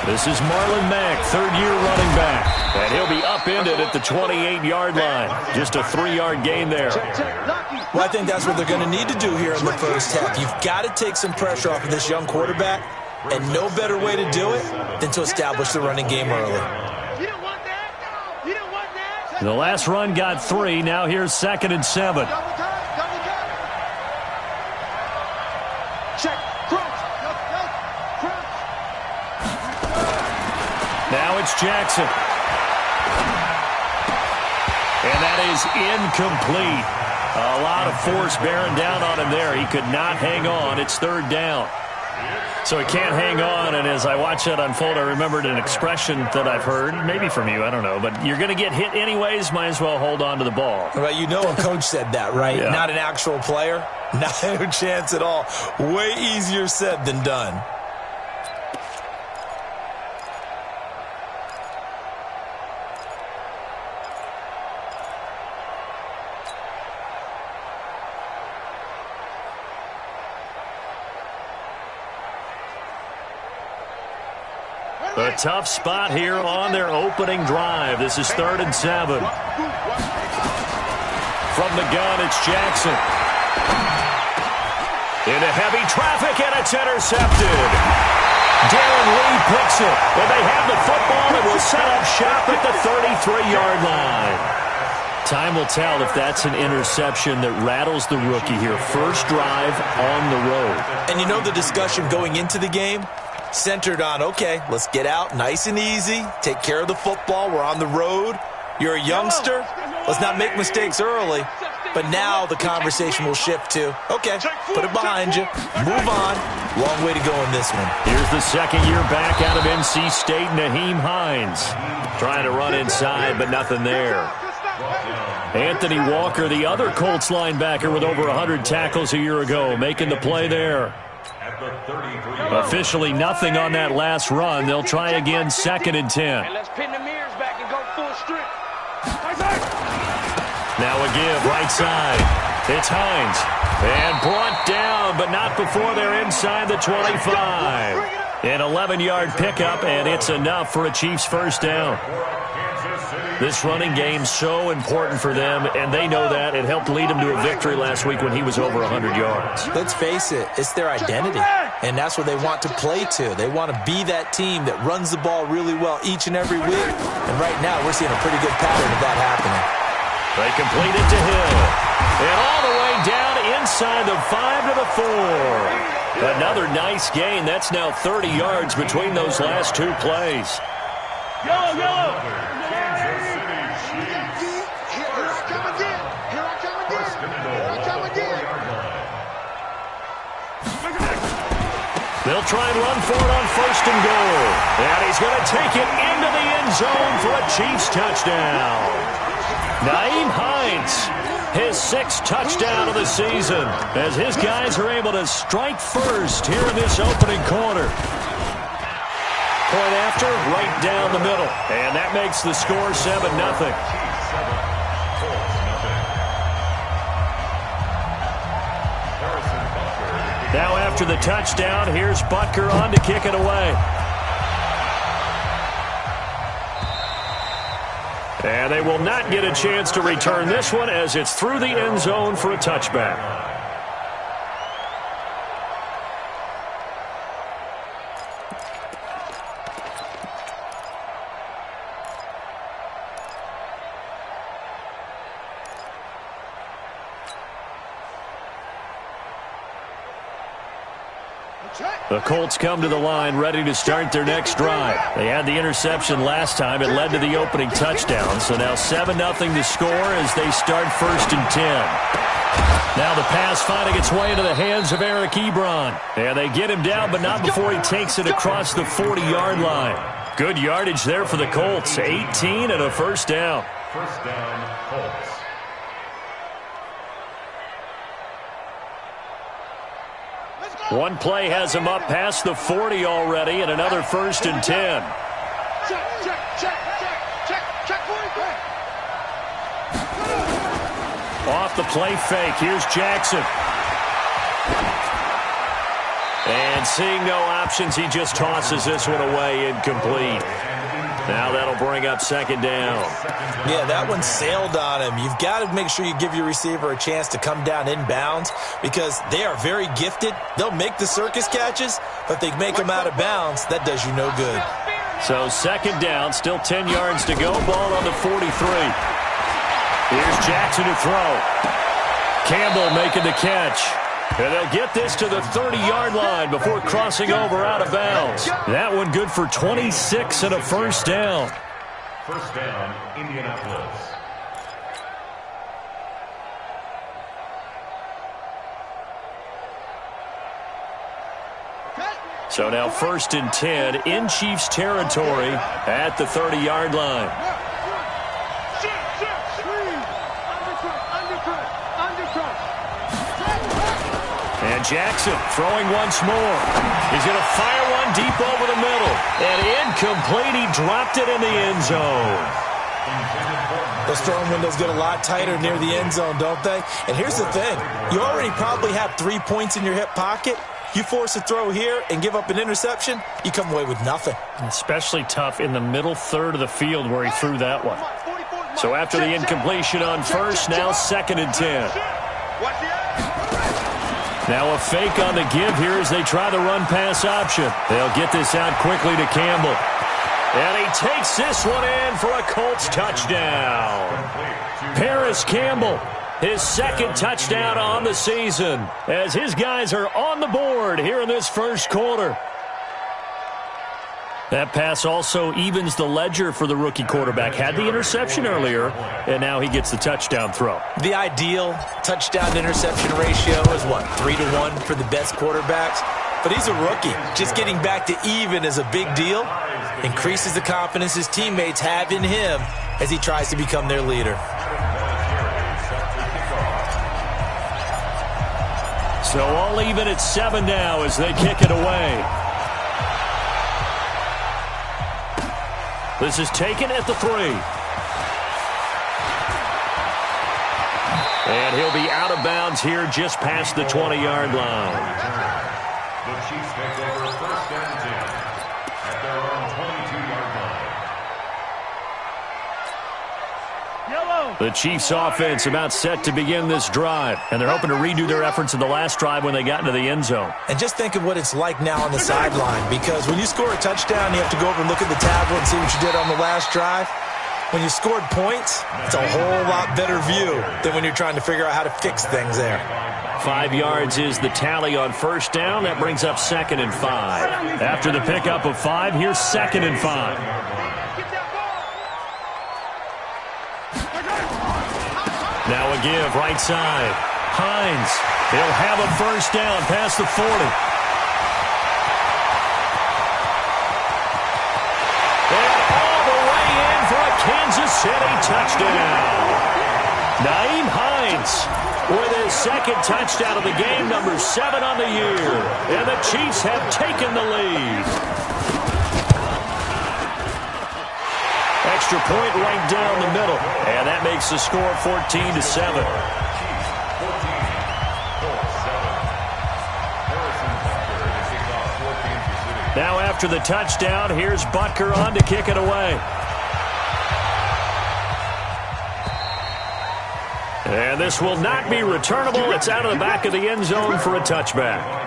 This is Marlon Mack, third-year running back. And he'll be upended at the 28-yard line. Just a 3-yard gain there. Well, I think that's what they're going to need to do here in the first half. You've got to take some pressure off of this young quarterback, and no better way to do it than to establish the running game early. The last run got 3. Now here's 2nd and 7. Now it's Jackson. And that is incomplete. A lot of force bearing down on him there. He could not hang on. It's 3rd down. So he can't hang on, and as I watch that unfold, I remembered an expression that I've heard, maybe from you, I don't know, but you're going to get hit anyways, might as well hold on to the ball. Well, you know a coach said that, right? Yeah. Not an actual player. Not a chance at all. Way easier said than done. A tough spot here on their opening drive. This is 3rd and 7. From the gun, it's Jackson. Into heavy traffic, and it's intercepted. Darren Lee picks it. And they have the football and will set up shop at the 33-yard line. Time will tell if that's an interception that rattles the rookie here. First drive on the road. And you know the discussion going into the game? Centered on, okay, let's get out nice and easy, take care of the football, we're on the road, you're a youngster, let's not make mistakes early. But now the conversation will shift to, okay, put it behind you, move on, long way to go in this one. Here's the second-year back out of NC State, Nyheim Hines. Trying to run inside, but nothing there. Anthony Walker, the other Colts linebacker with over 100 tackles a year ago, making the play there. Officially nothing on that last run. They'll try again, 2nd and 10. Let's pin the mirrors back and go full strip. Now a give, right side. It's Hines. And brought down, but not before they're inside the 25. An 11-yard pickup, and it's enough for a Chiefs first down. This running game's so important for them, and they know that. It helped lead them to a victory last week when he was over 100 yards. Let's face it, it's their identity, and that's what they want to play to. They want to be that team that runs the ball really well each and every week, and right now we're seeing a pretty good pattern of that happening. They complete it to Hill, and all the way down inside the 5 to the 4. Another nice gain. That's now 30 yards between those last 2 plays. Yellow, yellow. They'll try and run for it on 1st and goal. And he's going to take it into the end zone for a Chiefs touchdown. Nyheim Hines, his 6th touchdown of the season, as his guys are able to strike first here in this opening quarter. Point after, right down the middle. And that makes the score 7-0. Now after the touchdown, here's Butker on to kick it away. And they will not get a chance to return this one as it's through the end zone for a touchback. The Colts come to the line ready to start their next drive. They had the interception last time. It led to the opening touchdown. So now 7-0 to score as they start 1st and 10. Now the pass finding its way into the hands of Eric Ebron. And they get him down, but not before he takes it across the 40-yard line. Good yardage there for the Colts. 18 and a first down. First down, Colts. One play has him up past the 40 already, and another 1st and 10. Off the play fake, here's Jackson. And seeing no options, he just tosses this one away, incomplete. Now that'll bring up second down. Yeah, that one sailed on him. You've got to make sure you give your receiver a chance to come down inbounds because they are very gifted. They'll make the circus catches, but if they make them out of bounds, that does you no good. So second down, still 10 yards to go. Ball on the 43. Here's Jackson to throw. Campbell making the catch. And they'll get this to the 30-yard line before crossing over out of bounds. That one good for 26 and a first down. First down, Indianapolis. So now first and 10 in Chiefs territory at the 30-yard line. And Jackson throwing once more. He's going to fire one deep over the middle. And incomplete. He dropped it in the end zone. Those throwing windows get a lot tighter near the end zone, don't they? And here's the thing. You already probably have 3 points in your hip pocket. You force a throw here and give up an interception, you come away with nothing. Especially tough in the middle third of the field where he threw that one. So after the incompletion on first, now second and 10. Now a fake on the give here as they try the run-pass option. They'll get this out quickly to Campbell. And he takes this one in for a Colts touchdown. Paris Campbell, his second touchdown on the season, as his guys are on the board here in this first quarter. That pass also evens the ledger for the rookie quarterback. Had the interception earlier, and now he gets the touchdown throw. The ideal touchdown-interception ratio is, 3-to-1 for the best quarterbacks? But he's a rookie. Just getting back to even is a big deal. Increases the confidence his teammates have in him as he tries to become their leader. So all even at 7 now as they kick it away. This is taken at the 3. And he'll be out of bounds here just past the 20-yard line. The Chiefs take over first and 10 at their own 22-yard line. The Chiefs offense about set to begin this drive, and they're hoping to redo their efforts in the last drive when they got into the end zone. And just think of what it's like now on the sideline, because when you score a touchdown, you have to go over and look at the tablet and see what you did on the last drive. When you scored points, it's a whole lot better view than when you're trying to figure out how to fix things there. 5 yards is the tally on first down. That brings up second and 5. After the pickup of 5, here's second and 5. Now a give, right side. Hines, he'll have a first down past the 40. And all the way in for a Kansas City touchdown. Nyheim Hines with his second touchdown of the game, number 7 on the year. And the Chiefs have taken the lead. Extra point right down the middle. And that makes the score 14-7. Now after the touchdown, here's Butker on to kick it away. And this will not be returnable. It's out of the back of the end zone for a touchback.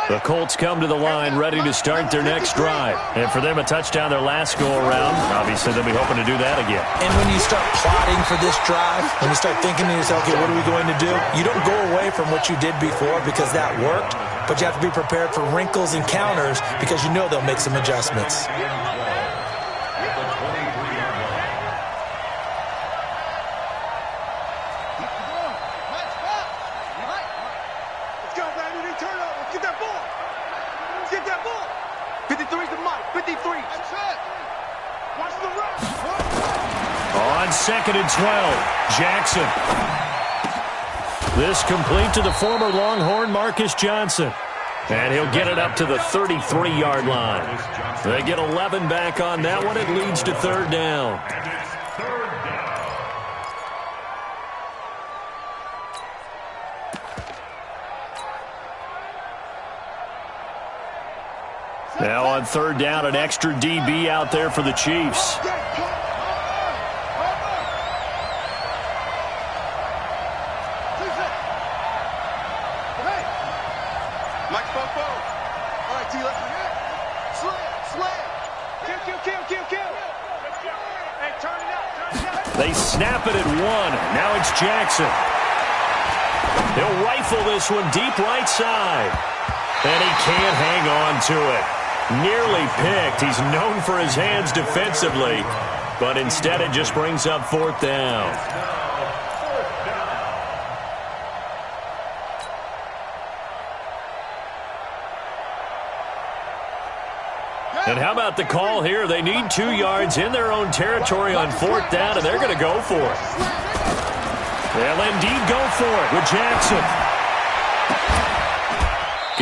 The Colts come to the line ready to start their next drive. And for them, a touchdown their last go-around. Obviously, they'll be hoping to do that again. And when you start plotting for this drive, when you start thinking to yourself, okay, what are we going to do? You don't go away from what you did before because that worked, but you have to be prepared for wrinkles and counters because you know they'll make some adjustments. Second and 12, Jackson. This complete to the former Longhorn Marcus Johnson. And he'll get it up to the 33-yard line. They get 11 back on that one. It leads to third down. on third down, an extra DB out there for the Chiefs. They snap it at one. Now it's Jackson. He'll rifle this one deep right side. And he can't hang on to it. Nearly picked. He's known for his hands defensively. But instead it just brings up fourth down. And how about the call here? They need 2 yards in their own territory on fourth down, and they're going to go for it. They'll indeed go for it with Jackson.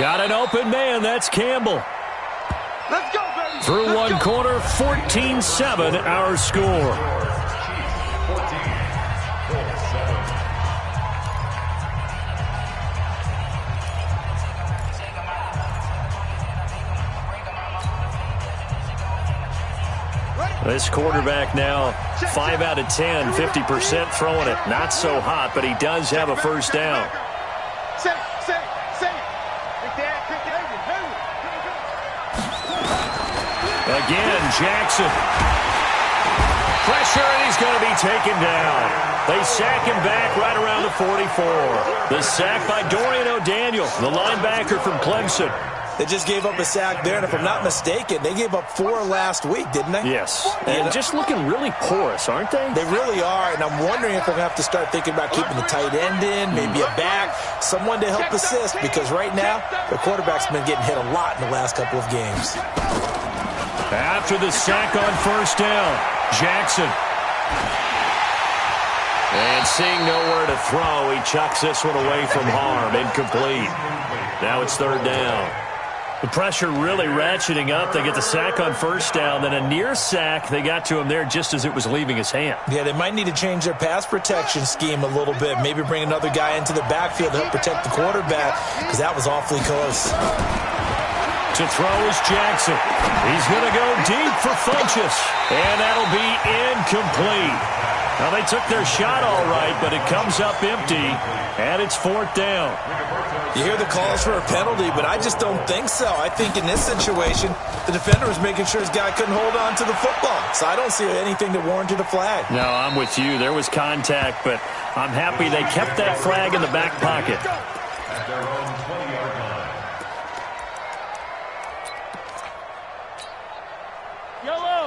Got an open man. That's Campbell. Let's go, baby. Through one quarter, 14-7 our score. This quarterback now 5 out of 10, 50% throwing it. Not so hot, but he does have a first down. Again, Jackson. Pressure, and he's going to be taken down. They sack him back right around the 44. The sack by Dorian O'Daniel, the linebacker from Clemson. They just gave up a sack there, and if I'm not mistaken, they gave up 4 last week, didn't they? Yes, and just looking really porous, aren't they? They really are, and I'm wondering if they're going to have to start thinking about keeping the tight end in, maybe a back, someone to help assist, because right now, the quarterback's been getting hit a lot in the last couple of games. After the sack on first down, Jackson. And seeing nowhere to throw, he chucks this one away from harm, incomplete. Now it's third down. The pressure really ratcheting up. They get the sack on first down, then a near sack. They got to him there just as it was leaving his hand. Yeah, they might need to change their pass protection scheme a little bit. Maybe bring another guy into the backfield to help protect the quarterback, because that was awfully close. To throw is Jackson. He's going to go deep for Funchess, and that'll be incomplete. Now, they took their shot all right, but it comes up empty, and it's fourth down. You hear the calls for a penalty, but I just don't think so. I think in this situation, the defender was making sure his guy couldn't hold on to the football. So I don't see anything that warranted a flag. No, I'm with you. There was contact, but I'm happy they kept that flag in the back pocket. At their own 20-yard line.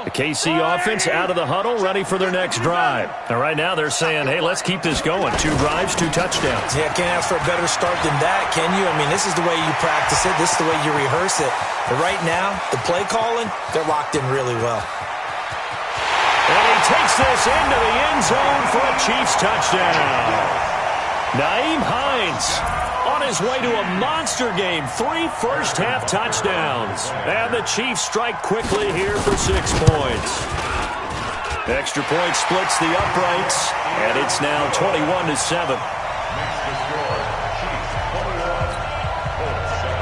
The KC offense out of the huddle, ready for their next drive. And right now they're saying, hey, let's keep this going. 2 drives, 2 touchdowns. Yeah, can't ask for a better start than that, can you? I mean, this is the way you practice it. This is the way you rehearse it. But right now, the play calling, they're locked in really well. And he takes this into the end zone for a Chiefs touchdown. Nyheim Hines on his way to a monster game. 3 first-half touchdowns. And the Chiefs strike quickly here for 6 points. Extra point splits the uprights, and it's now 21-7. Makes the score. Chiefs 21, Colts 7.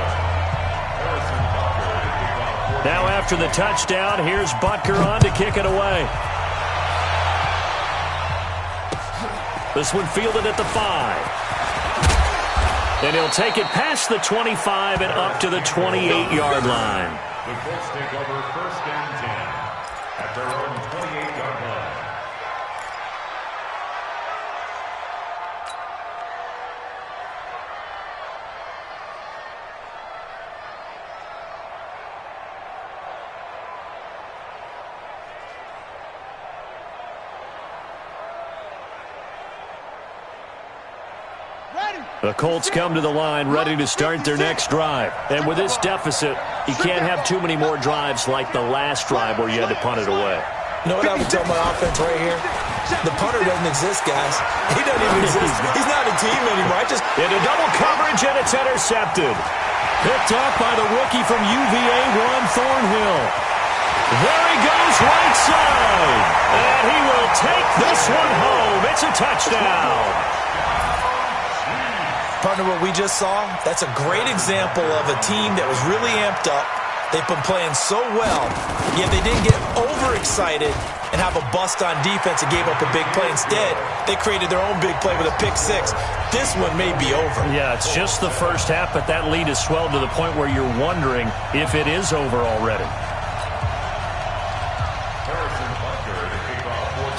Harrison Butker to kick off. Now after the touchdown, here's Butker on to kick it away. This one fielded at the 5. And he'll take it past the 25 and up to the 28-yard line. The Colts take over first and 10 at their own 28-yard line. The Colts come to the line ready to start their next drive. And with this deficit, you can't have too many more drives like the last drive where you had to punt it away. You know what I would tell my offense right here? The punter doesn't exist, guys. He doesn't even exist. He's not a team anymore. Into double coverage, and it's intercepted. Picked off by the rookie from UVA, Juan Thornhill. There he goes, right side. And he will take this one home. It's a touchdown. Partner, what we just saw, that's a great example of a team that was really amped up, They've been playing so well, yet they didn't get overexcited and have a bust on defense and gave up a big play. Instead, they created their own big play with a pick six. This one may be over. Yeah, it's just the first half, but that lead has swelled to the point where you're wondering if it is over already.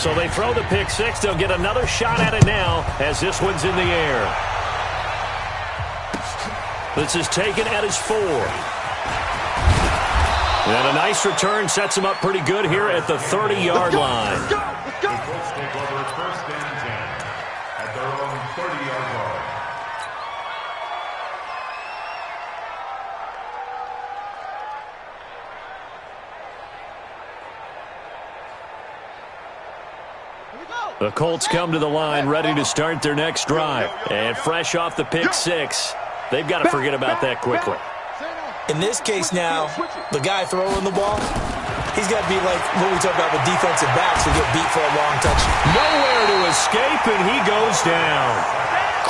So they throw the pick six. They'll get another shot at it now as this one's in the air. This is taken at his 4. And a nice return sets him up pretty good here at the 30-yard line. The Colts take over first and 10 at their own 30-yard line. The Colts come to the line ready to start their next drive. And fresh off the pick six, they've got to forget about that quickly. In this case now, the guy throwing the ball, he's got to be like what we talk about with defensive backs who get beat for a long touch. Nowhere to escape, and he goes down.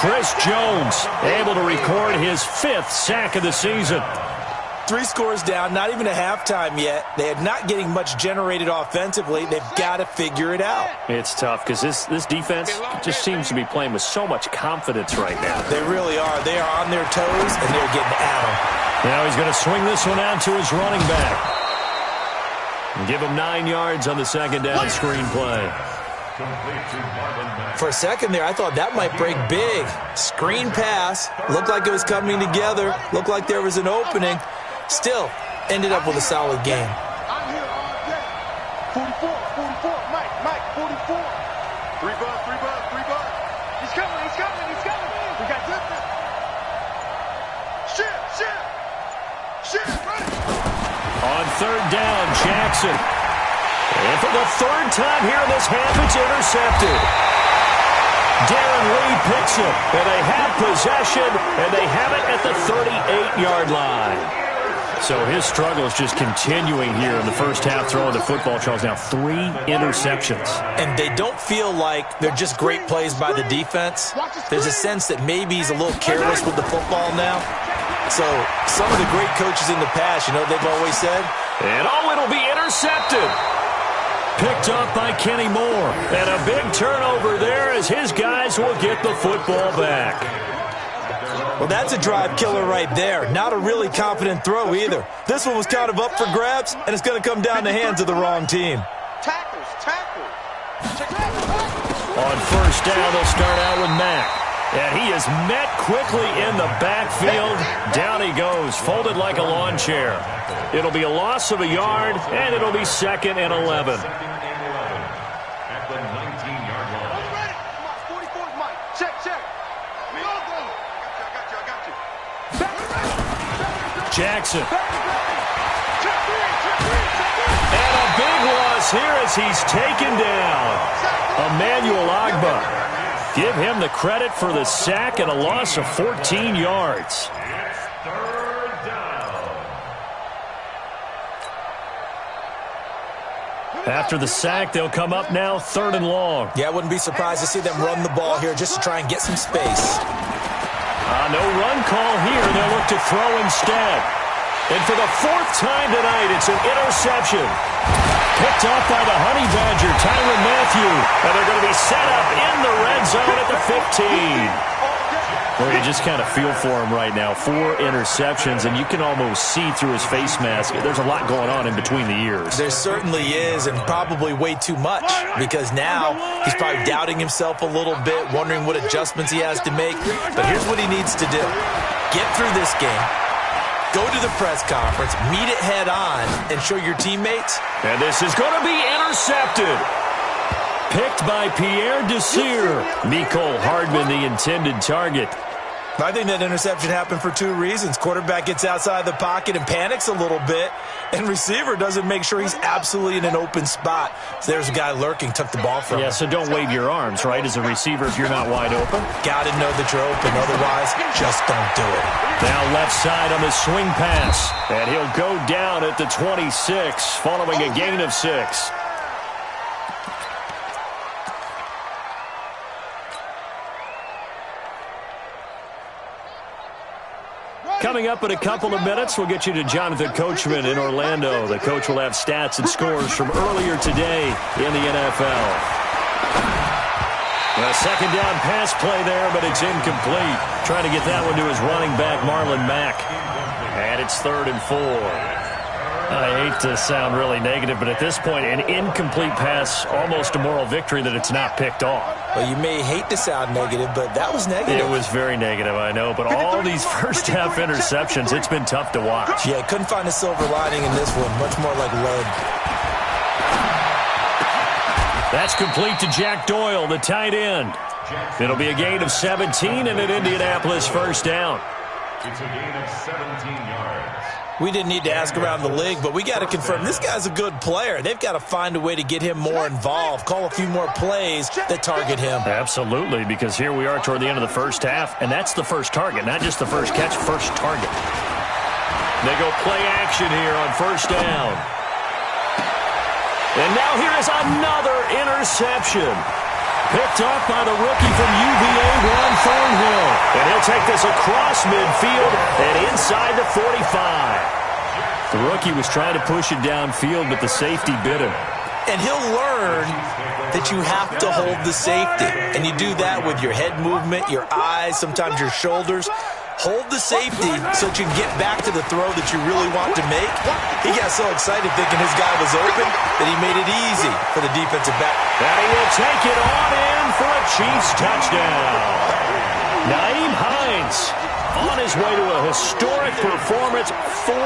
Chris Jones able to record his 5th sack of the season. 3 scores down, not even a halftime yet. They are not getting much generated offensively. They've got to figure it out. It's tough because this defense just seems to be playing with so much confidence right now. They really are. They are on their toes, and they're getting at them. Now he's going to swing this one out to his running back. And give him 9 yards on the second down screen play. For a second there, I thought that might break big. Screen pass. Looked like it was coming together. Looked like there was an opening. Still, ended up with a solid game. I'm here all day. 44, Mike, 44. 3 bucks. He's coming. We got good. Shit, ready. On third down, Jackson. And for the 3rd time here in this half, it's intercepted. Darren Lee picks it, and they have possession, and they have it at the 38-yard line. So his struggle is just continuing here in the first half, throwing the football. Charles, now 3 interceptions. And they don't feel like they're just great plays by the defense. There's a sense that maybe he's a little careless with the football now. So some of the great coaches in the past, you know, they've always said, and it'll be intercepted. Picked up by Kenny Moore. And a big turnover there as his guys will get the football back. well, that's a drive killer right there. Not a really confident throw either. This one was kind of up for grabs, and it's going to come down the hands of the wrong team. Tackles. On first down, they'll start out with Mack. And he is met quickly in the backfield. Down he goes, folded like a lawn chair. It'll be a loss of a yard, and it'll be 2nd and 11. At the 19-yard line. Ready? Come on, 44 is Mike. Check. I got you. Jackson. And a big loss here as he's taken down. Emmanuel Agba. Give him the credit for the sack and a loss of 14 yards. It's 3rd down. After the sack, they'll come up now 3rd and long. Yeah, I wouldn't be surprised to see them run the ball here just to try and get some space. No run call here. They'll look to throw instead. And for the 4th time tonight, it's an interception. Picked off by the Honey Badger, Tyrann Mathieu. And they're going to be set up in the red zone at the 15. Well, you just kind of feel for him right now. 4 interceptions, and you can almost see through his face mask. There's a lot going on in between the ears. There certainly is, and probably way too much, because now he's probably doubting himself a little bit, wondering what adjustments he has to make. But here's what he needs to do. Get through this game. Go to the press conference, meet it head on, and show your teammates. And this is going to be intercepted. Picked by Pierre Desir. Mecole Hardman, the intended target. I think that interception happened for 2 reasons. Quarterback gets outside the pocket and panics a little bit, and receiver doesn't make sure he's absolutely in an open spot. So there's a guy lurking, took the ball from him. Yeah, so don't wave your arms, right, as a receiver if you're not wide open. Got to know that you're open, otherwise just don't do it. Now left side on the swing pass, and he'll go down at the 26, following a gain of 6. Coming up in a couple of minutes, we'll get you to Jonathan Coachman in Orlando. The coach will have stats and scores from earlier today in the NFL. A second down pass play there, but it's incomplete. Trying to get that one to his running back, Marlon Mack. And it's 3rd and 4. I hate to sound really negative, but at this point, an incomplete pass, almost a moral victory that it's not picked off. Well, you may hate to sound negative, but that was negative. It was very negative, I know, but all these first-half interceptions, it's been tough to watch. Yeah, couldn't find a silver lining in this one. Much more like lead. That's complete to Jack Doyle, the tight end. It'll be a gain of 17 and an Indianapolis first down. It's a gain of 17 yards. We didn't need to ask around the league, but we got to confirm this guy's a good player. They've got to find a way to get him more involved, call a few more plays that target him. Absolutely, because here we are toward the end of the first half, and that's the first target, not just the first catch, first target. They go play action here on first down. And now here is another interception. Picked off by the rookie from UVA, Ron Thornhill. And he'll take this across midfield and inside the 45. The rookie was trying to push it downfield, but the safety bit him. And he'll learn that you have to hold the safety. And you do that with your head movement, your eyes, sometimes your shoulders. Hold the safety so that you can get back to the throw that you really want to make. He got so excited thinking his guy was open that he made it easy for the defensive back. And he will take it on in for a Chiefs touchdown. Nyheim Hines on his way to a historic performance, 4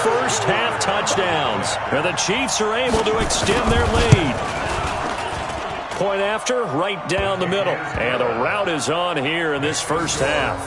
first-half touchdowns. And the Chiefs are able to extend their lead. Point after, right down the middle. And the route is on here in this first half.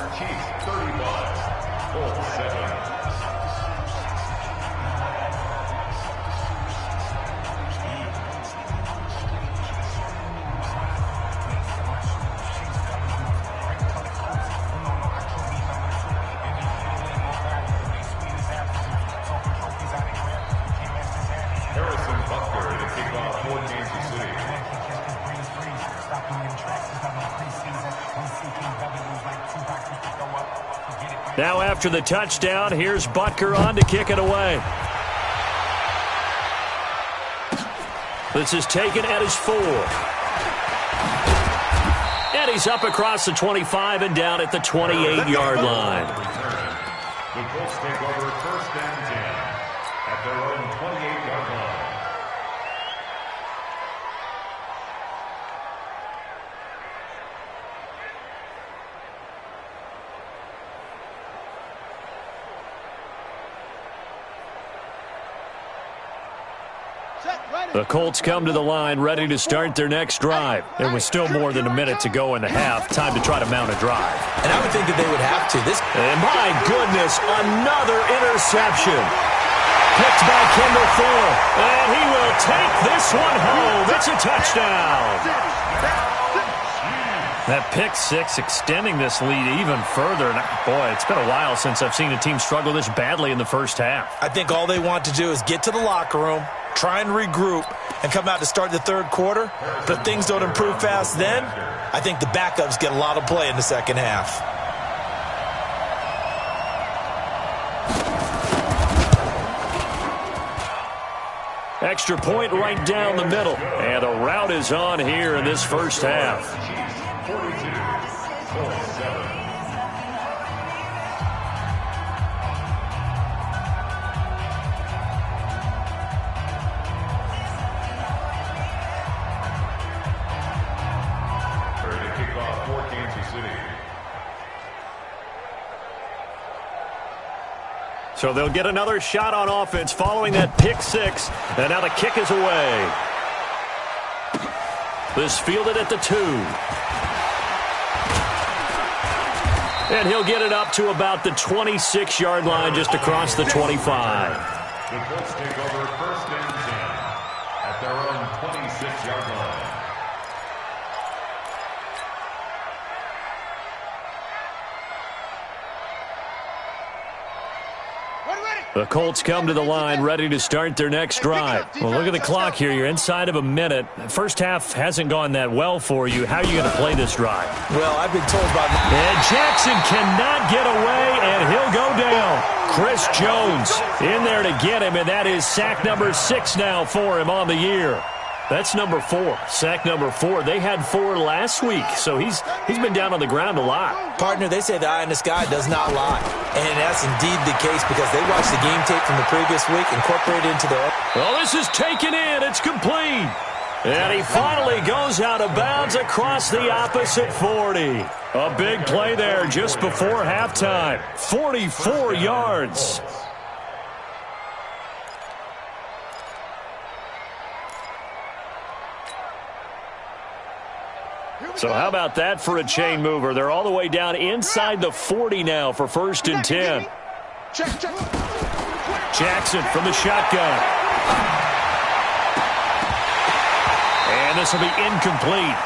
Now after the touchdown, here's Butker on to kick it away. This is taken at his 4. And he's up across the 25 and down at the 28-yard line. The Colts take over first and 10 at their own 28-yard line. The Colts come to the line ready to start their next drive. There was still more than a minute to go in the half. Time to try to mount a drive. And I would think that they would have to. And my goodness, another interception. Picked by Kendall Fuller. And he will take this one home. It's a touchdown. That pick six extending this lead even further. And boy, it's been a while since I've seen a team struggle this badly in the first half. I think all they want to do is get to the locker room, try and regroup, and come out to start the third quarter. But if things don't improve fast then, I think the backups get a lot of play in the second half. Extra point right down the middle. And the route is on here in this first half. 42-7. So they'll get another shot on offense following that pick six. And now the kick is away. This fielded at the 2. And he'll get it up to about the 26-yard line just across the 25. The Colts take over first and 10 at their own 26-yard line. Ready, ready. The Colts come to the line ready to start their next drive. Well, look at the clock here. You're inside of a minute. First half hasn't gone that well for you. How are you going to play this drive? Well, I've been told by... And Jackson cannot get away, and he'll go down. Chris Jones in there to get him, and that is sack number 6 now for him on the year. That's number 4, sack number 4. They had 4 last week, so he's been down on the ground a lot. Partner, they say the eye in the sky does not lie. And that's indeed the case because they watched the game tape from the previous week, incorporated into their... Well, this is taken in. It's complete. And he finally goes out of bounds across the opposite 40. A big play there just before halftime. 44 yards. So how about that for a chain mover? They're all the way down inside the 40 now for 1st and 10. Jackson from the shotgun. And this will be incomplete.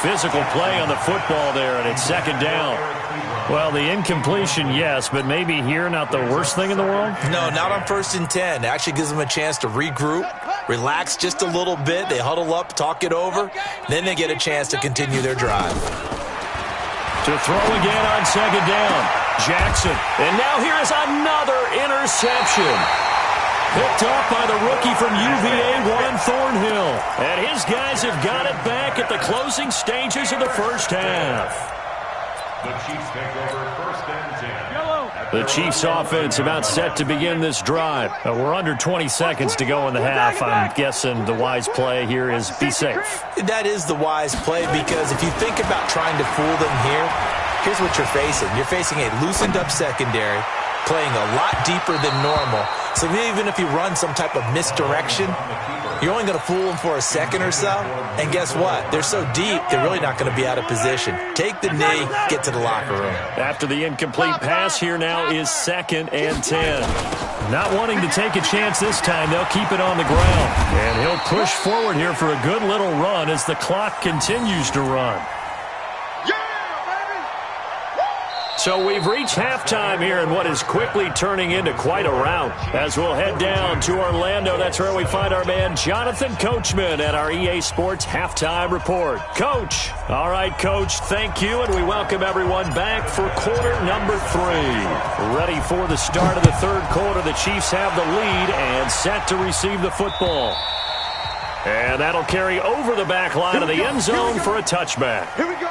Physical play on the football there, and it's 2nd down. Well, the incompletion, yes, but maybe here not the worst thing in the world? No, not on 1st and 10. It actually gives them a chance to regroup, relax just a little bit. They huddle up, talk it over. Then they get a chance to continue their drive. To throw again on 2nd down. Jackson. And now here is another interception. Picked off by the rookie from UVA, Juan Thornhill. And his guys have got it back at the closing stages of the first half. The Chiefs take over 1st and 10. The Chiefs offense about set to begin this drive. We're under 20 seconds to go in the half. I'm guessing the wise play here is be safe. That is the wise play because if you think about trying to fool them here, here's what you're facing. You're facing a loosened up secondary, playing a lot deeper than normal. So even if you run some type of misdirection, you're only going to fool them for a second or so. And guess what? They're so deep, they're really not going to be out of position. Take the knee, get to the locker room. After the incomplete pass, here now is 2nd and 10. Not wanting to take a chance this time, they'll keep it on the ground. And he'll push forward here for a good little run as the clock continues to run. So we've reached halftime here in what is quickly turning into quite a rout. As we'll head down to Orlando, that's where we find our man Jonathan Coachman at our EA Sports Halftime Report. Coach. All right, Coach, thank you, and we welcome everyone back for quarter number 3. Ready for the start of the 3rd quarter. The Chiefs have the lead and set to receive the football. And that'll carry over the back line of the end zone for a touchback. Here we go.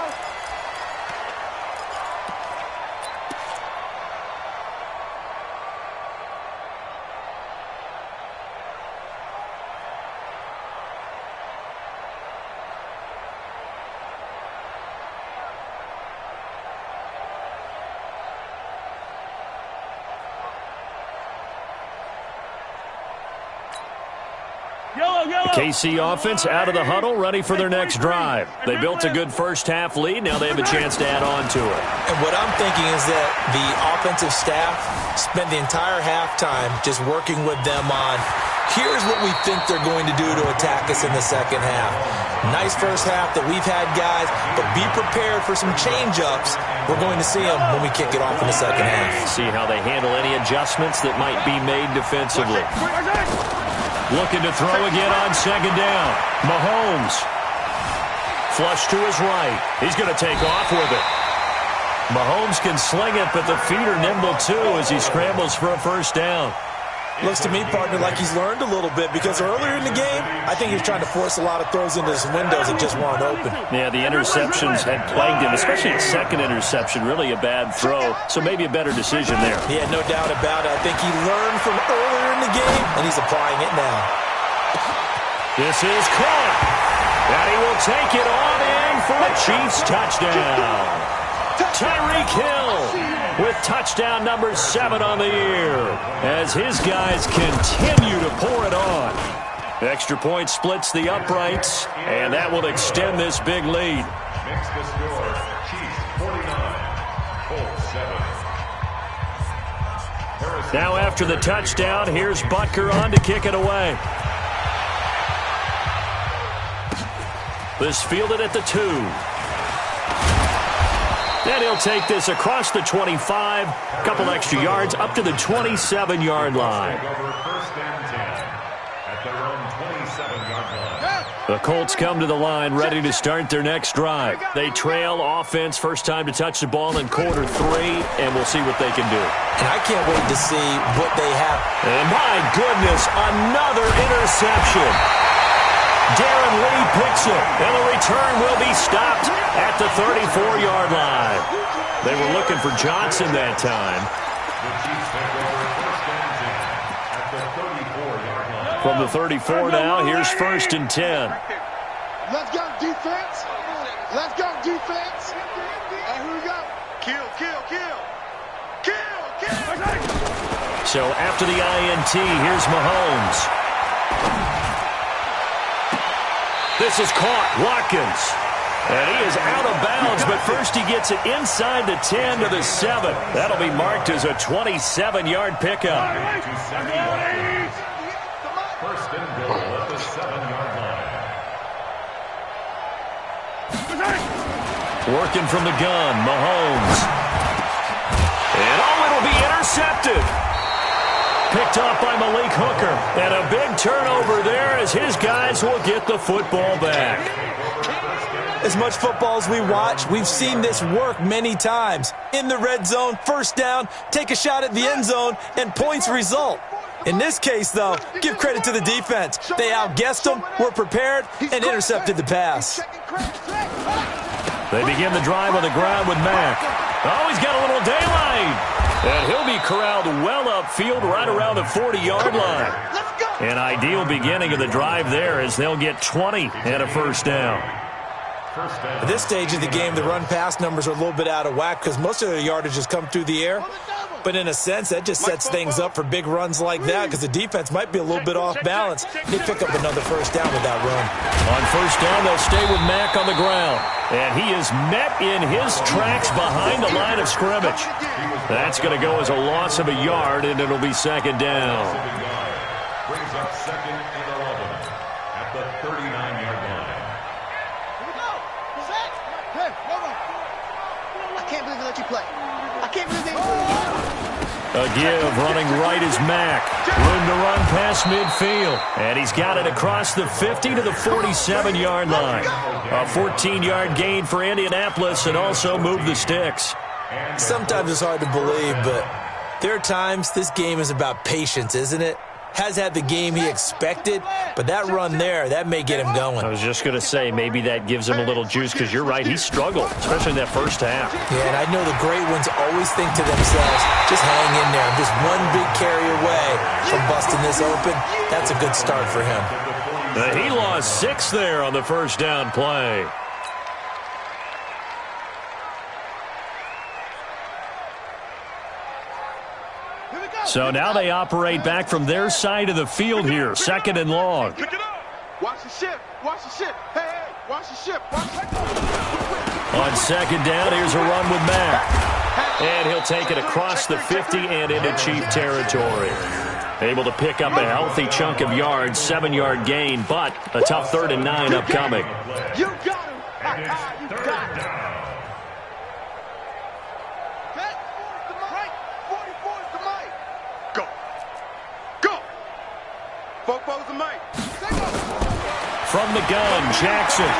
KC offense out of the huddle, ready for their next drive. They built a good first half lead. Now they have a chance to add on to it. And what I'm thinking is that the offensive staff spent the entire halftime just working with them on, here's what we think they're going to do to attack us in the second half. Nice first half that we've had, guys, but be prepared for some change-ups. We're going to see them when we kick it off in the second half. See how they handle any adjustments that might be made defensively. Looking to throw again on 2nd down. Mahomes. Flush to his right. He's going to take off with it. Mahomes can sling it, but the feet are nimble too as he scrambles for a first down. Looks to me, partner, like he's learned a little bit because earlier in the game, I think he was trying to force a lot of throws into his windows that just weren't open. Yeah, the interceptions had plagued him, especially his second interception, really a bad throw, so maybe a better decision there. Yeah, no doubt about it. I think he learned from earlier in the game, and he's applying it now. This is caught, and he will take it on in for a Chiefs touchdown. Tyreek Hill with touchdown number 7 on the year as his guys continue to pour it on. Extra point splits the uprights, and that will extend this big lead. Makes the score Chiefs 49, Colts 7. Now after the touchdown, here's Butker on to kick it away. This fielded at the 2. And he'll take this across the 25, a couple extra yards, up to the 27-yard line. The Colts come to the line, ready to start their next drive. They trail offense, first time to touch the ball in quarter 3, and we'll see what they can do. And I can't wait to see what they have. And my goodness, another interception. Darren Lee picks it, and the return will be stopped at the 34-yard line. They were looking for Johnson that time. From the 34 now, here's 1st and 10. Let's go, defense. Let's go, defense. And here we go. Kill, kill, kill. Kill, kill. So after the INT, here's Mahomes. This is caught. Watkins. And he is out of bounds, but first he gets it inside the 10 to the 7. That'll be marked as a 27-yard pickup. First and goal at the 7-yard line. Working from the gun, Mahomes. And it'll be intercepted. Picked off by Malik Hooker. And a big turnover there as his guys will get the football back. As much football as we watch, we've seen this work many times. In the red zone, first down, take a shot at the end zone, and points result. In this case, though, give credit to the defense. They outguessed them, were prepared, and intercepted the pass. They begin the drive on the ground with Mack. Oh, he's got a little daylight. And he'll be corralled well upfield right around the 40-yard line. An ideal beginning of the drive there as they'll get 20 and a first down. At this stage of the game, the run-pass numbers are a little bit out of whack because most of their yardage has come through the air. But in a sense, that just sets things up for big runs like that because the defense might be a little bit off balance. They pick up another first down with that run. On first down, they'll stay with Mack on the ground. And he is met in his tracks behind the line of scrimmage. That's going to go as a loss of a yard, and it'll be second down. Brings up 2nd and 11 at the 39-yard line. I can't believe they let you play. I can't believe they let you play. A give, running right is Mack. Room to run past midfield. And he's got it across the 50 to the 47-yard line. A 14-yard gain for Indianapolis and also move the sticks. Sometimes it's hard to believe, but there are times this game is about patience, isn't it? Has had the game he expected, but that run there, that may get him going. I was just going to say, maybe that gives him a little juice because you're right, he struggled, especially in that first half. Yeah, and I know the great ones always think to themselves, just hang in there. I'm just one big carry away from busting this open. That's a good start for him. He lost 6 there on the first down play. So now they operate back from their side of the field here, 2nd and long. Pick it up. Watch the ship. Watch the ship. Hey, hey, watch the ship. Watch the ship. On second down, here's a run with Mack. And he'll take it across the 50 and into Chief territory. Able to pick up a healthy chunk of yards, 7-yard gain, but a tough 3rd and 9 upcoming. You got him. You got him. Go. Go. Fopo's the mic. From the gun, Jackson.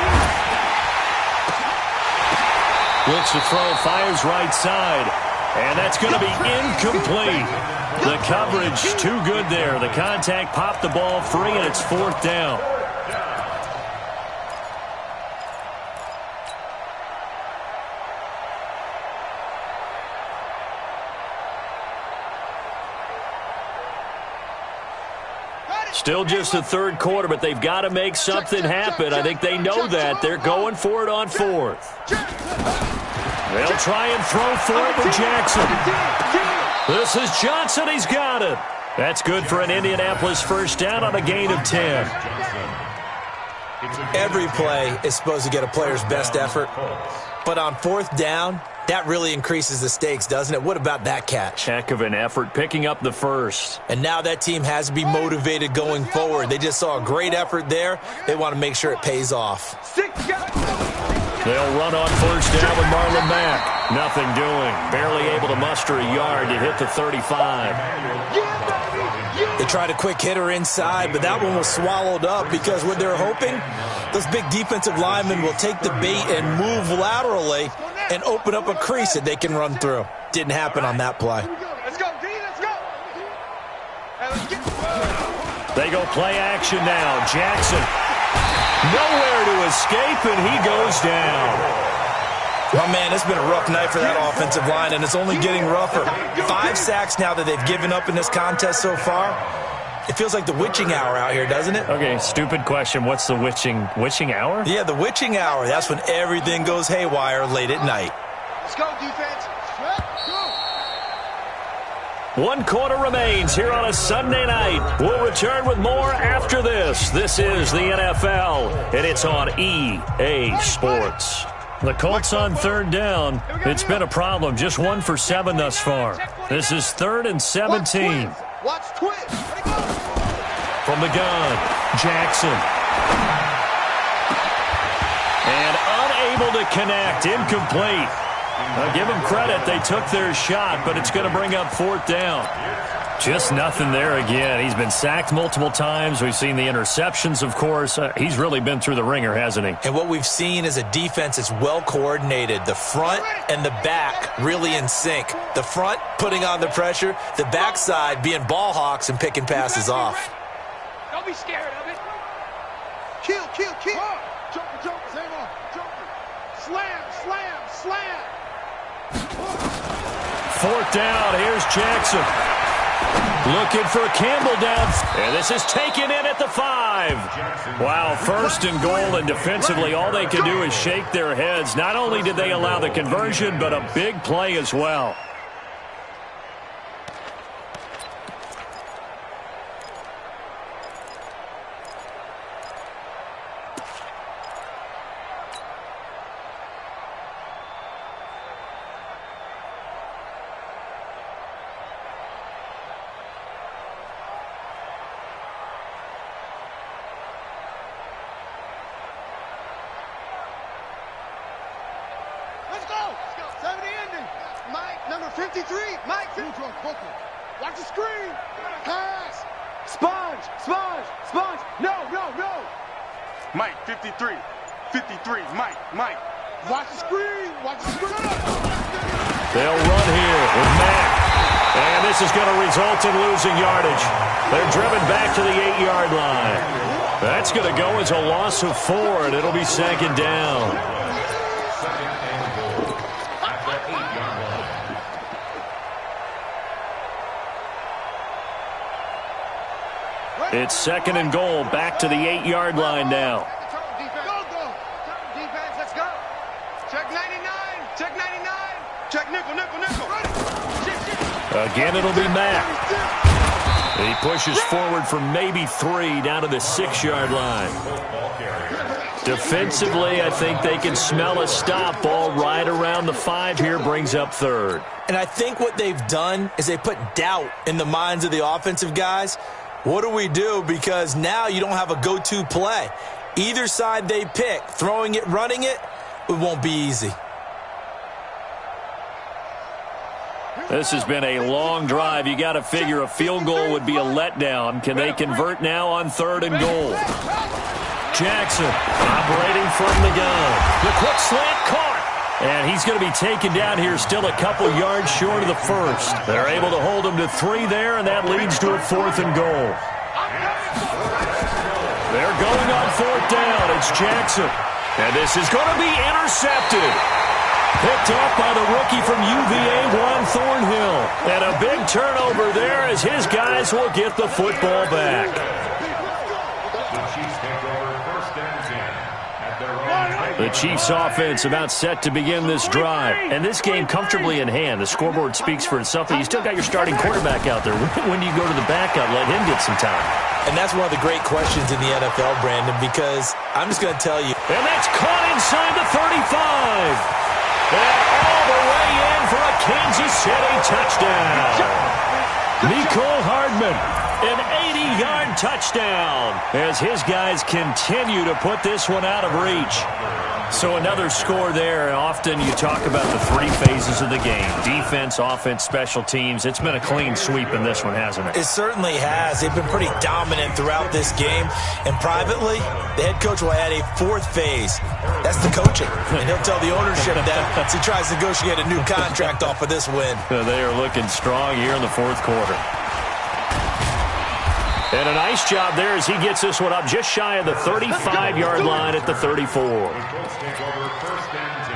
Looks to throw, fires right side. And that's going to be incomplete. The coverage too good there. The contact popped the ball free, and it's 4th down. Still just the 3rd quarter, but they've got to make something happen. I think they know that. They're going for it on 4th. They'll try and throw for it with Jackson. This is Johnson. He's got it. That's good for an Indianapolis first down on a gain of 10. Every play is supposed to get a player's best effort, but on 4th down, that really increases the stakes, doesn't it? What about that catch? Heck of an effort, picking up the first. And now that team has to be motivated going forward. They just saw a great effort there. They want to make sure it pays off. They'll run on first down with Marlon Mack. Nothing doing. Barely able to muster a yard to hit the 35. They tried a quick hitter inside, but that one was swallowed up because what they're hoping, those big defensive linemen will take the bait and move laterally and open up a crease that they can run through. Didn't happen on that play. Let's go, D, let's go. They go play action now. Jackson nowhere to escape, and he goes down. Oh, man, it's been a rough night for that offensive line, and it's only getting rougher. 5 sacks now that they've given up in this contest so far. It feels like the witching hour out here, doesn't it? Okay, stupid question. What's the witching hour? Yeah, the witching hour. That's when everything goes haywire late at night. Let's go, defense. Go. 1 quarter remains here on a Sunday night. We'll return with more after this. This is the NFL, and it's on EA Sports. The Colts on third down. It's been a problem. Just 1 for 7 thus far. This is 3rd and 17. Watch twist. From the gun, Jackson. And unable to connect. Incomplete. I'll give them credit. They took their shot, but it's going to bring up 4th down. Just nothing there again. He's been sacked multiple times. We've seen the interceptions, of course. He's really been through the ringer, hasn't he? And what we've seen is a defense that's well coordinated. The front and the back really in sync. The front putting on the pressure. The backside being ball hawks and picking passes off. Don't be scared of it. Kill, kill, kill. Jumper, jumper, same on. Jumper. Slam, slam, slam. 4th down. Here's Jackson. Looking for Campbell down. And this is taken in at the 5. Wow, 1st and goal, and defensively all they can do is shake their heads. Not only did they allow the conversion, but a big play as well. Let's go. 70 ending. Mike, number 53. Mike, watch the screen. Pass. Sponge, sponge, sponge. No, no, no. Mike, 53. 53. Mike, Mike. Watch the screen. Watch the screen. They'll run here with Mack. And this is going to result in losing yardage. They're driven back to the 8-yard line. That's going to go as a loss of 4, and it'll be 2nd down. It's 2nd and goal, back to the 8-yard line now. Defense, let's go. Check 99. Check 99. Check nickel, nickel, nickel. Again, it'll be Mack. He pushes forward for maybe 3 down to the 6-yard line. Defensively, I think they can smell a stop. Ball right around the 5 here, brings up 3rd. And I think what they've done is they put doubt in the minds of the offensive guys. What do we do? Because now you don't have a go-to play. Either side they pick, throwing it, running it, it won't be easy. This has been a long drive. You got to figure a field goal would be a letdown. Can they convert now on 3rd and goal? Jackson operating from the gun. The quick slant caught. And he's going to be taken down here, still a couple yards short of the 1st. They're able to hold him to 3 there, and that leads to a 4th and goal. They're going on 4th down. It's Jackson. And this is going to be intercepted. Picked off by the rookie from UVA, Juan Thornhill. And a big turnover there as his guys will get the football back. The Chiefs offense about set to begin this drive. And this game comfortably in hand. The scoreboard speaks for itself. But you still got your starting quarterback out there. When do you go to the backup? Let him get some time. And that's one of the great questions in the NFL, Brandon, because I'm just going to tell you. And that's caught inside the 35. And all the way in for a Kansas City touchdown. Nicole Hardman An 80-yard touchdown as his guys continue to put this one out of reach. So another score there, and often you talk about the three phases of the game: defense, offense, special teams. It's been a clean sweep in this one, hasn't it? It certainly has. They've been pretty dominant throughout this game. And privately, the head coach will add a fourth phase. That's the coaching. And he'll tell the ownership that as he tries to negotiate a new contract off of this win. They are looking strong here in the fourth quarter. And a nice job there as he gets this one up just shy of the 35-yard line at the 34. The Colts take over first and 10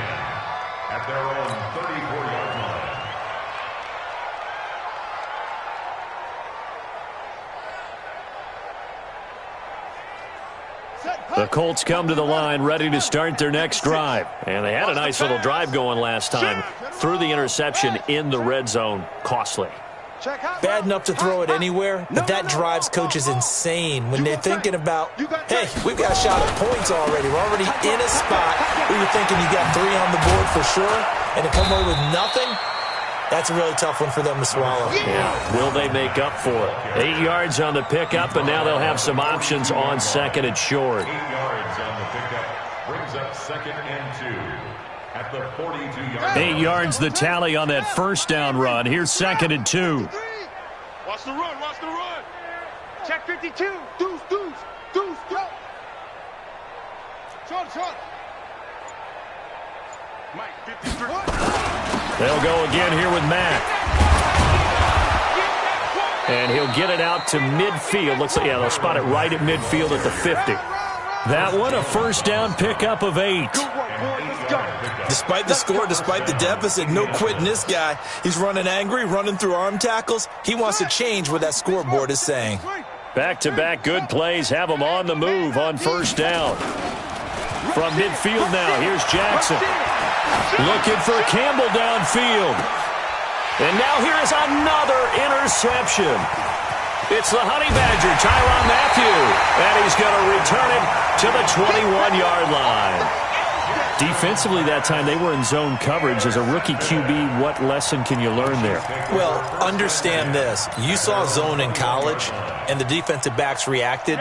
at their own 34-yard line. The Colts come to the line ready to start their next drive. And they had a nice little drive going last time. Threw the interception in the red zone. Costly. Bad enough to throw it anywhere, but that drives coaches insane when they're thinking about, hey, we've got a shot at points already. We're already in a spot where you're thinking you got 3 on the board for sure, and to come away with nothing, that's a really tough one for them to swallow. Yeah, will they make up for it? 8 yards on the pickup, and now they'll have some options on second and short. 8 yards on the pickup brings up second and 2. At the 42-yard 8 yards the tally on that first down run. Here's second and 2. Watch the run, watch the run. Check 52. Deuce, deuce, deuce, go. Short. Mike, 53. They'll go again here with Mack. And he'll get it out to midfield. Looks like, yeah, they'll spot it right at midfield at the 50. That one, a first down pickup of 8. Despite the score, despite the deficit, no quitting this guy. He's running angry, running through arm tackles. He wants to change what that scoreboard is saying. Back-to-back good plays have him on the move on first down. From midfield now, here's Jackson. Looking for Campbell downfield. And now here is another interception. It's the Honey Badger, Tyrann Mathieu. And he's going to return it to the 21-yard line. Defensively that time, they were in zone coverage. As a rookie QB, what lesson can you learn there? Well, understand this. You saw zone in college, and the defensive backs reacted,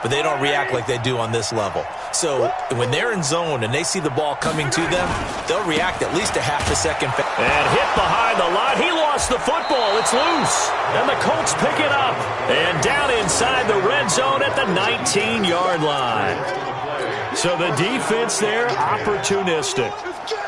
but they don't react like they do on this level. So when they're in zone and they see the ball coming to them, they'll react at least a half a second. And hit behind the line. He lost the football. It's loose. And the Colts pick it up. And down inside the red zone at the 19-yard line. So the defense there, opportunistic.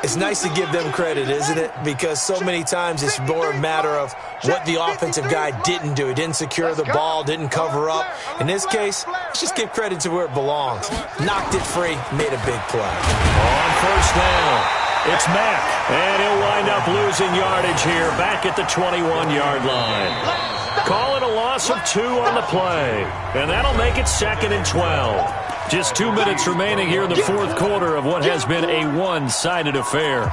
It's nice to give them credit, isn't it? Because so many times it's more a matter of what the offensive guy didn't do. He didn't secure the ball, didn't cover up. In this case, let's just give credit to where it belongs. Knocked it free, made a big play. On first down, it's Mack. And he'll wind up losing yardage here back at the 21-yard line. Call it a loss of 2 on the play. And that'll make it second and 12. Just 2 minutes remaining here in the fourth quarter of what has been a one-sided affair.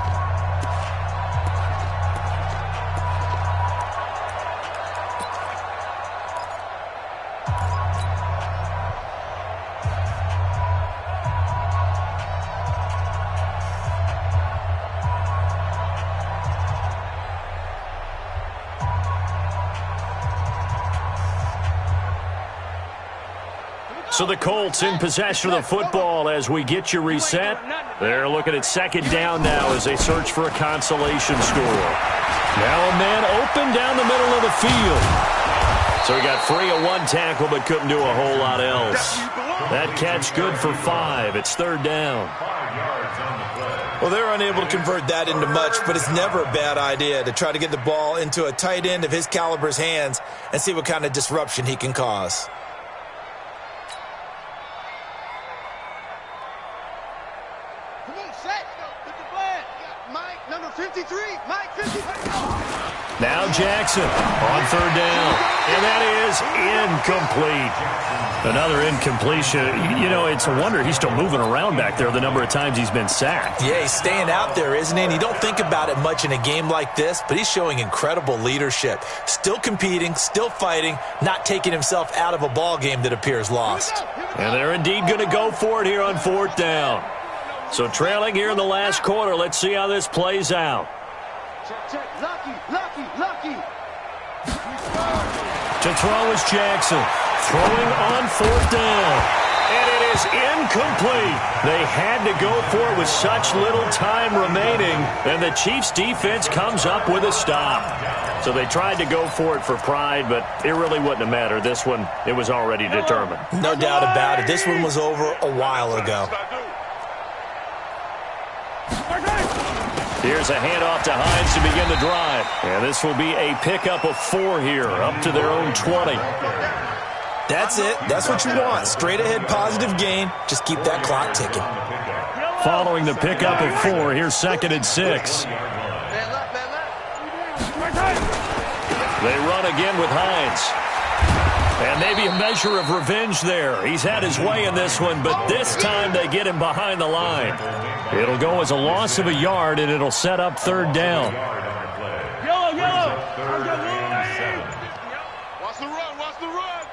So the Colts in possession of the football as we get you reset. They're looking at second down now as they search for a consolation score. Now a man open down the middle of the field. So he got free of 1 tackle but couldn't do a whole lot else. That catch good for 5. It's third down. 5 yards on the play. Well, they're unable to convert that into much, but it's never a bad idea to try to get the ball into a tight end of his caliber's hands and see what kind of disruption he can cause. Now Jackson on third down. And that is incomplete. Another incompletion. You know, it's a wonder he's still moving around back there the number of times he's been sacked. Yeah, he's staying out there, isn't he? And you don't think about it much in a game like this, but he's showing incredible leadership. Still competing, still fighting, not taking himself out of a ball game that appears lost. And they're indeed going to go for it here on fourth down. So trailing here in the last quarter, let's see how this plays out. Check, check. Lucky. To throw is Jackson. Throwing on 4th down. And it is incomplete. They had to go for it with such little time remaining. And the Chiefs' defense comes up with a stop. So they tried to go for it for pride, but it really wouldn't have mattered. This one, it was already determined. No doubt about it. This one was over a while ago. Here's a handoff to Hines to begin the drive. And this will be a pickup of 4 here, up to their own 20. That's it. That's what you want. Straight ahead positive gain. Just keep that clock ticking. Following the pickup of 4, here's 2nd and 6. They run again with Hines. And maybe a measure of revenge there. He's had his way in this one, but this time they get him behind the line. It'll go as a loss of a yard, and it'll set up 3rd down. Yellow. Watch the run.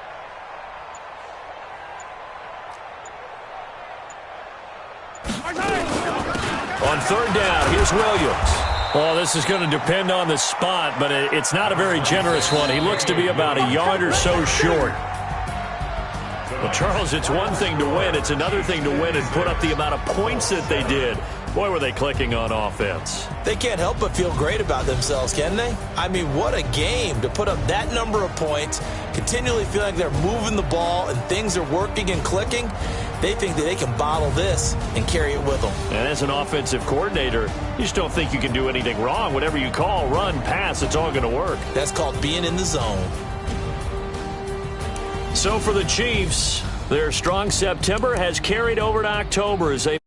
On 3rd down, here's Williams. Well, this is going to depend on the spot, but it's not a very generous one. He looks to be about a yard or so short. Well, Charles, it's one thing to win. It's another thing to win and put up the amount of points that they did. Boy, were they clicking on offense. They can't help but feel great about themselves, can they? I mean, what a game to put up that number of points, continually feel like they're moving the ball and things are working and clicking. They think that they can bottle this and carry it with them. And as an offensive coordinator, you just don't think you can do anything wrong. Whatever you call, run, pass, it's all going to work. That's called being in the zone. So for the Chiefs, their strong September has carried over to October as they